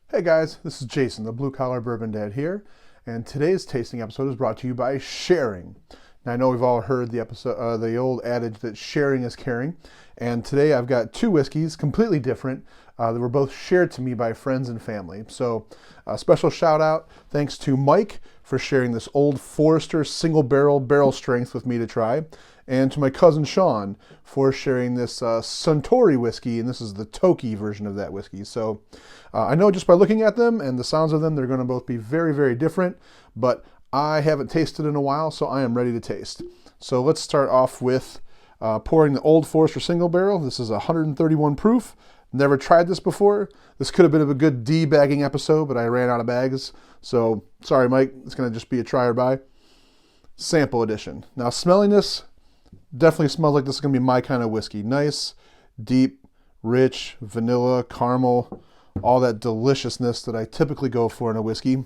Hey guys, this is Jason, the Blue Collar Bourbon Dad here, and today's tasting episode is brought to you by sharing. Now I know we've all heard the old adage that sharing is caring, and today I've got two whiskeys, completely different, that were both shared to me by friends and family. So a special shout out, thanks to Mike for sharing this Old Forester single barrel strength with me to try, and to my cousin Sean for sharing this Suntory Whiskey, and this is the Tuki version of that whiskey. So I know just by looking at them and the sounds of them, they're going to both be very, very different, but I haven't tasted in a while, so I am ready to taste. So let's start off with pouring the Old Forester single barrel. This is 131 proof. Never tried this before. This could have been a good de-bagging episode, but I ran out of bags. So sorry, Mike. It's going to just be a try or buy. Sample edition. Now smelling this, definitely smells like this is going to be my kind of whiskey. Nice, deep, rich, vanilla, caramel, all that deliciousness that I typically go for in a whiskey.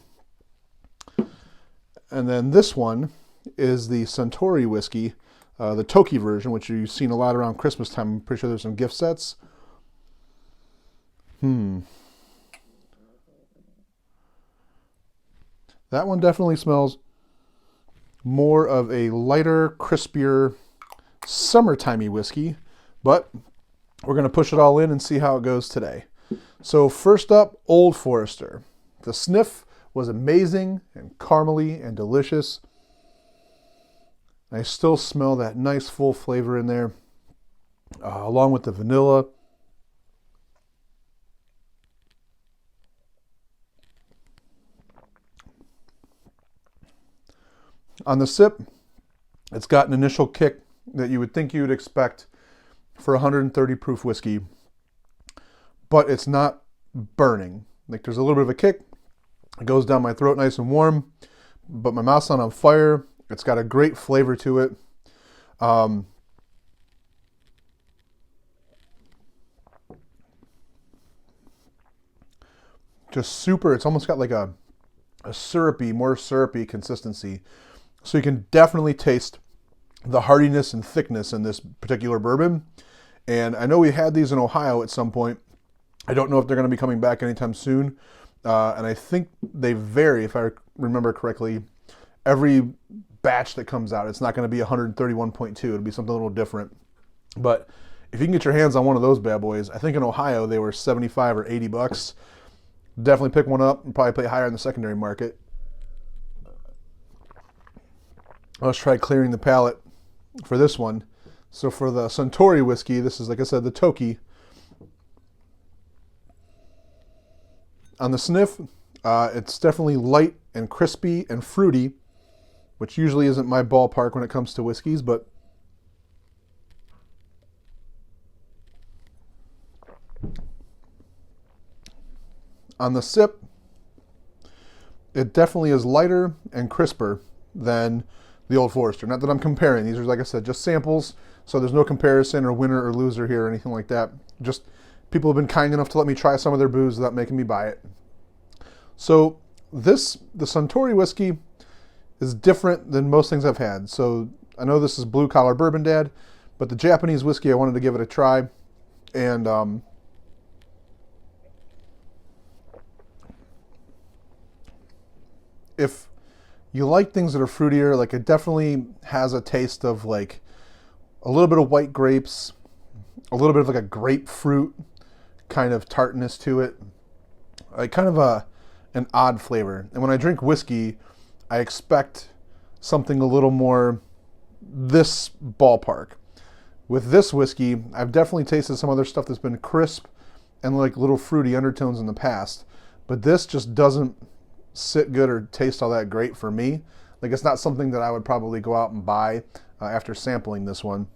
And then this one is the Centauri Whiskey, the Tuki version, which you've seen a lot around Christmas time. I'm pretty sure there's some gift sets. That one definitely smells more of a lighter, crispier, summertimey whiskey, but we're going to push it all in and see how it goes today. So first up, Old Forester. The sniff was amazing and caramely and delicious. I still smell that nice full flavor in there, along with the vanilla. On the sip, it's got an initial kick that you would think you would expect for 130 proof whiskey, but it's not burning. Like there's a little bit of a kick. It goes down my throat nice and warm, but my mouth's not on fire. It's got a great flavor to it. Just super, it's almost got like a syrupy, more syrupy consistency. So you can definitely taste the heartiness and thickness in this particular bourbon. And I know we had these in Ohio at some point. I don't know if they're going to be coming back anytime soon. And I think they vary, if I remember correctly. Every batch that comes out, it's not going to be 131.2. It'll be something a little different. But if you can get your hands on one of those bad boys, I think in Ohio they were 75 or 80 bucks. Definitely pick one up and probably pay higher in the secondary market. Let's try clearing the palate for this one. So for the Suntory Whiskey, this is, like I said, the Tuki. On the sniff, it's definitely light and crispy and fruity, which usually isn't my ballpark when it comes to whiskeys, but on the sip, it definitely is lighter and crisper than the Old Forester. Not that I'm comparing. These are, like I said, just samples, so there's no comparison or winner or loser here or anything like that. Just people have been kind enough to let me try some of their booze without making me buy it. So the Suntory Whiskey is different than most things I've had. So I know this is Blue Collar Bourbon Dad, but the Japanese whiskey, I wanted to give it a try. And if you like things that are fruitier, like it definitely has a taste of like a little bit of white grapes, a little bit of like a grapefruit kind of tartness to it, like kind of an odd flavor. And when I drink whiskey, I expect something a little more this ballpark. With this whiskey, I've definitely tasted some other stuff that's been crisp and like little fruity undertones in the past, but this just doesn't sit good or taste all that great for me. Like it's not something that I would probably go out and buy after sampling this one.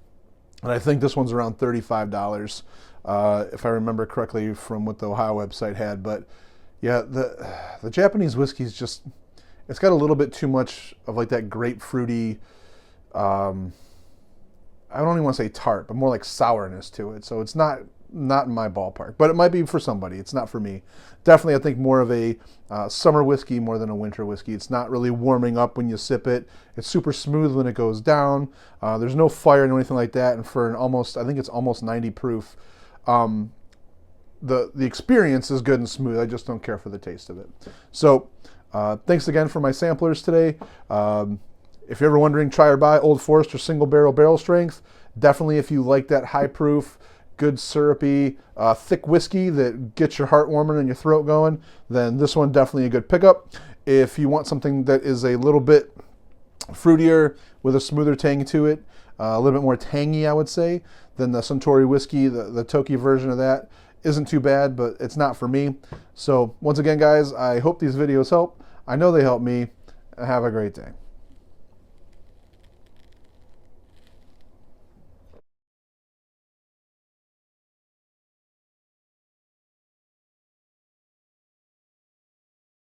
And I think this one's around $35 if I remember correctly from what the Ohio website had. But yeah, the Japanese whiskey is just, it's got a little bit too much of like that grapefruity, I don't even want to say tart, but more like sourness to it. So it's not in my ballpark, but it might be for somebody. It's not for me. Definitely, I think more of a summer whiskey more than a winter whiskey. It's not really warming up when you sip it. It's super smooth when it goes down. There's no fire or anything like that. And for an almost, I think it's almost 90 proof. the experience is good and smooth. I just don't care for the taste of it. So thanks again for my samplers today. If you're ever wondering, try or buy Old Forester single barrel strength. Definitely, if you like that high proof, good syrupy, thick whiskey that gets your heart warming and your throat going, then this one definitely a good pickup. If you want something that is a little bit fruitier with a smoother tang to it, a little bit more tangy, I would say, then the Suntory Whiskey, the Tuki version of that, isn't too bad, but it's not for me. So once again, guys, I hope these videos help. I know they help me. Have a great day.